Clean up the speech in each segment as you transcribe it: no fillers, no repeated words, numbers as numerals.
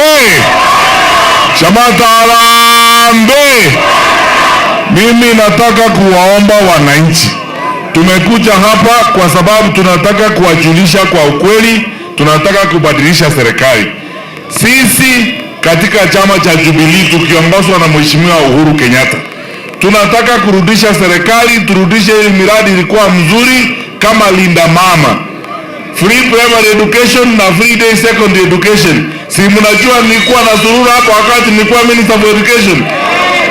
Harambee! Shamata harambee! Mimi nataka kuwaomba wananchi, tumekuja hapa kwa sababu tunataka kuwajulisha kwa ukweli, tunataka kubadilisha serikali. Sisi katika chama cha Jubilee tukiongozwa na Mheshimiwa Uhuru Kenyatta, tunataka kurudisha serikali, turudishe ile miradi ilikuwa mzuri kama Linda Mama, free primary education na free day secondary education. Si mnajua nilikuwa na surura hapo wakati nilikuwa Minister for Education.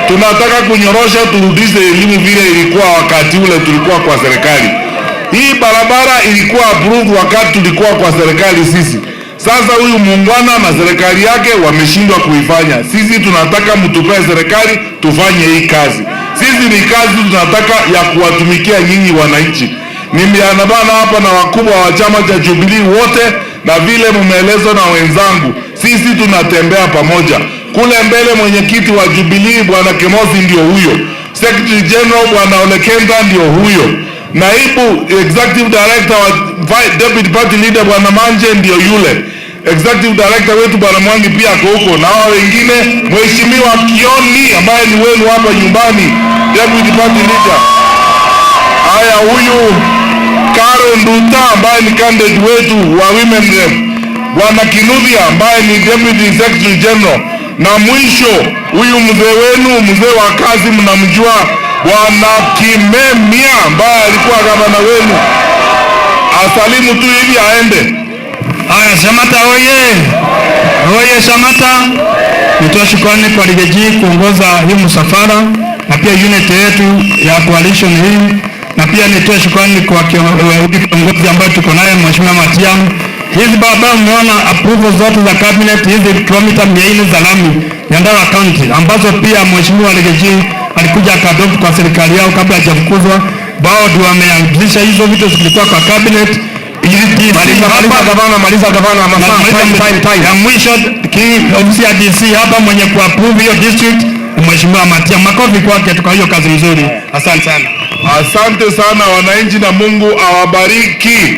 Tunataka kunyorosha, turudishe elimu vile ilikuwa wakati ule tulikuwa kwa serikali. Hii barabara ilikuwa approved wakati tulikuwa kwa serikali sisi. Sasa huyu muungwana na serikali yake wameshindwa kuifanya. Sisi tunataka mtupee serikali tufanye hii kazi. Sisi ni kazi tunataka ya kuwatumikia nyinyi wananchi. Nimeandamana hapa na wakubwa wa chama cha Jubilee wote, na vile mumeelezwa na wenzangu, sisi tunatembea pamoja. Kule mbele mwenyekiti wa Jubilee Bwana Kemosi ndio huyo, Secretary General Bwana Ole Kenta ndio huyo, naibu executive director wa deputy party leader Bwana Manje ndio yule, executive director wetu Bwana Mwangi pia ako huko, na hao wengine Mheshimiwa Kioni ambaye ni wenu hapa nyumbani, deputy party leader. Haya, huyu Karo Nduta ambaye ni candidate wetu wa women rep, Bwana Kinuthia ambaye ni deputy secretary general, na mwisho huyu mzee wenu, mzee wa kazi mnamjua, Bwana Kimemia ambaye alikuwa gavana wenu. Asalimu tu hivi aende. Haya, Shamata oye! Oye Shamata! Nitoa shukrani kwa Rigathi kuongoza hii msafara na pia unit yetu ya coalition hii, na pia nitoa shukrani kwa kiongozi ambaye tuko naye Mheshimiwa Matiang'i. Hizi barabara mmeona approval zote za cabinet, hizi kilomita 400 za lami Nyandarua County ambazo pia Mheshimiwa Rigathi alikuja akadopt kwa serikali yao kabla hajafukuzwa. Bao ndio wameanzisha hizo vitu zilikuwa kwa cabinet. Maliza gavana ya mwisho ofisi ya DC hapa mwenye kuapprove hiyo district Mheshimiwa Matiang'i. Makofi kwake kwa hiyo kazi nzuri. Asante sana. Asante sana wananchi, na Mungu awabariki.